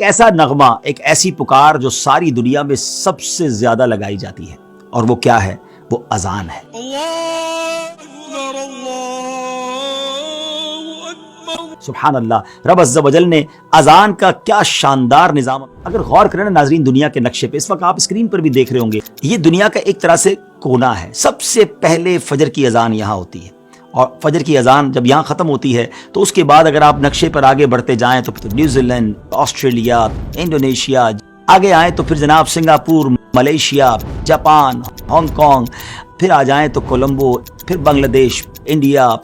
ایسا نغمہ، ایک ایسی پکار جو ساری دنیا میں سب سے زیادہ لگائی جاتی ہے، اور وہ کیا ہے؟ وہ اذان ہے۔ سبحان اللہ، رب عز و جل نے اذان کا کیا شاندار نظام، اگر غور کریں نا ناظرین دنیا کے نقشے پہ، اس وقت آپ اسکرین پر بھی دیکھ رہے ہوں گے، یہ دنیا کا ایک طرح سے کونا ہے۔ سب سے پہلے فجر کی اذان یہاں ہوتی ہے، اور فجر کی اذان جب یہاں ختم ہوتی ہے تو اس کے بعد اگر آپ نقشے پر آگے بڑھتے جائیں تو پھر نیوزی لینڈ، آسٹریلیا، انڈونیشیا، آگے آئیں تو پھر جناب Singapore, Malaysia, Japan, Hong Kong, پھر آ جائیں تو کولمبو، پھر بنگلہ دیش، انڈیا،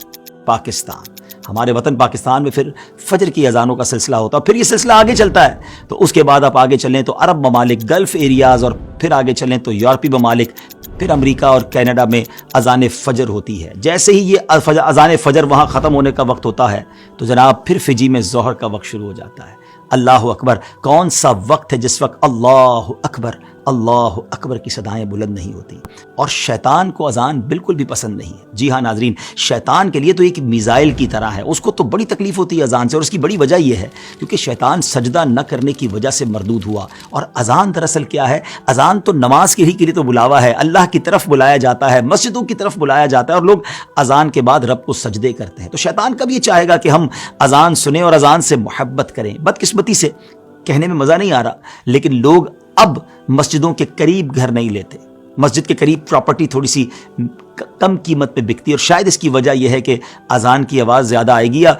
پاکستان۔ ہمارے وطن پاکستان میں پھر فجر کی اذانوں کا سلسلہ ہوتا ہے، پھر یہ سلسلہ آگے چلتا ہے تو اس کے بعد آپ آگے چلیں تو عرب ممالک، گلف ایریاز، اور پھر آگے چلیں تو یورپی ممالک، پھر امریکہ اور کینیڈا میں اذان فجر ہوتی ہے۔ جیسے ہی یہ اذان فجر وہاں ختم ہونے کا وقت ہوتا ہے تو جناب پھر فجی میں ظہر کا وقت شروع ہو جاتا ہے۔ اللہ اکبر، کون سا وقت ہے جس وقت اللہ اکبر اللہ اکبر کی صدائیں بلند نہیں ہوتی، اور شیطان کو اذان بالکل بھی پسند نہیں ہے۔ جی ہاں ناظرین، شیطان کے لیے تو ایک میزائل کی طرح ہے، اس کو تو بڑی تکلیف ہوتی ہے اذان سے، اور اس کی بڑی وجہ یہ ہے کیونکہ شیطان سجدہ نہ کرنے کی وجہ سے مردود ہوا۔ اور اذان دراصل کیا ہے؟ اذان تو نماز کے لیے تو بلاوا ہے، اللہ کی طرف بلایا جاتا ہے، مسجدوں کی طرف بلایا جاتا ہے، اور لوگ اذان کے بعد رب کو سجدے کرتے ہیں۔ تو شیطان کب یہ چاہے گا کہ ہم اذان سنیں اور اذان سے محبت کریں؟ بدقسمتی سے کہنے میں مزہ نہیں آ رہا، لیکن لوگ اب مسجدوں کے قریب گھر نہیں لیتے، مسجد کے قریب پراپرٹی تھوڑی سی کم قیمت پہ بکتی ہے، اور شاید اس کی وجہ یہ ہے کہ اذان کی آواز زیادہ آئے گی یا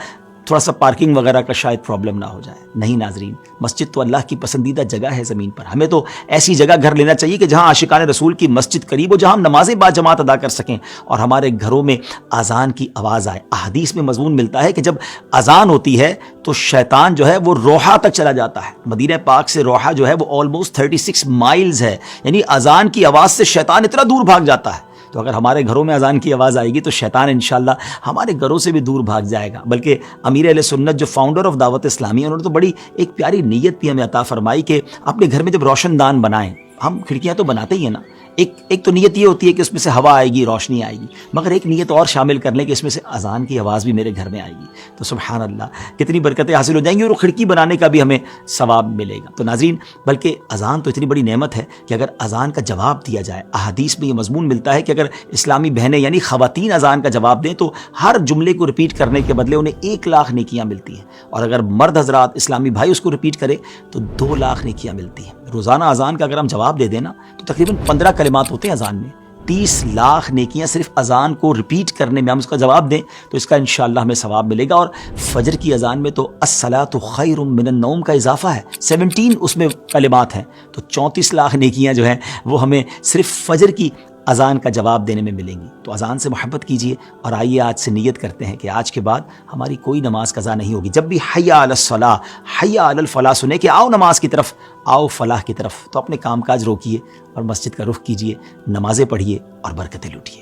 تھوڑا سا پارکنگ وغیرہ کا شاید پرابلم نہ ہو جائے۔ نہیں ناظرین، مسجد تو اللہ کی پسندیدہ جگہ ہے زمین پر، ہمیں تو ایسی جگہ گھر لینا چاہیے کہ جہاں عاشقان رسول کی مسجد قریب ہو، جہاں ہم نمازیں با جماعت ادا کر سکیں اور ہمارے گھروں میں اذان کی آواز آئے۔ احادیث میں مضمون ملتا ہے کہ جب اذان ہوتی ہے تو شیطان جو ہے وہ روحا تک چلا جاتا ہے۔ مدینہ پاک سے روحا جو ہے وہ آلموسٹ 36 مائلز ہے، یعنی اذان کی آواز سے شیطان اتنا دور بھاگ جاتا ہے۔ تو اگر ہمارے گھروں میں اذان کی آواز آئے گی تو شیطان انشاءاللہ ہمارے گھروں سے بھی دور بھاگ جائے گا۔ بلکہ امیر اہل سنت جو فاؤنڈر آف دعوت اسلامی، انہوں نے تو بڑی ایک پیاری نیت بھی ہمیں عطا فرمائی کہ اپنے گھر میں جب روشن دان بنائیں، ہم کھڑکیاں تو بناتے ہی ہیں نا، ایک تو نیت یہ ہوتی ہے کہ اس میں سے ہوا آئے گی، روشنی آئے گی، مگر ایک نیت اور شامل کر لیں کہ اس میں سے اذان کی آواز بھی میرے گھر میں آئے گی، تو سبحان اللہ کتنی برکتیں حاصل ہو جائیں گی، اور کھڑکی بنانے کا بھی ہمیں ثواب ملے گا۔ تو ناظرین، بلکہ اذان تو اتنی بڑی نعمت ہے کہ اگر اذان کا جواب دیا جائے، احادیث میں یہ مضمون ملتا ہے کہ اگر اسلامی بہنیں یعنی خواتین اذان کا جواب دیں تو ہر جملے کو رپیٹ کرنے کے بدلے انہیں 1 لاکھ نیکیاں ملتی ہیں، اور اگر مرد حضرات اسلامی بھائی اس کو رپیٹ کرے تو 2 لاکھ نیکیاں ملتی ہیں۔ روزانہ اذان کا اگر ہم جواب دے دیں نا تو تقریباً 15 کلمات ہوتے ہیں اذان میں، 30 لاکھ نیکیاں صرف اذان کو رپیٹ کرنے میں ہم اس کا جواب دیں تو اس کا انشاءاللہ ہمیں ثواب ملے گا۔ اور فجر کی اذان میں تو الصلاۃ خیر من النوم کا اضافہ ہے، 17 اس میں کلمات ہیں، تو 34 لاکھ نیکیاں جو ہیں وہ ہمیں صرف فجر کی اذان کا جواب دینے میں ملیں گی۔ تو اذان سے محبت کیجیے، اور آئیے آج سے نیت کرتے ہیں کہ آج کے بعد ہماری کوئی نماز قضا نہیں ہوگی۔ جب بھی حی علی الصلاۃ، حی علی الفلاح سنیں کہ آؤ نماز کی طرف، آؤ فلاح کی طرف، تو اپنے کام کاج روکیے اور مسجد کا رخ کیجیے، نمازیں پڑھیے اور برکتیں لوٹیے۔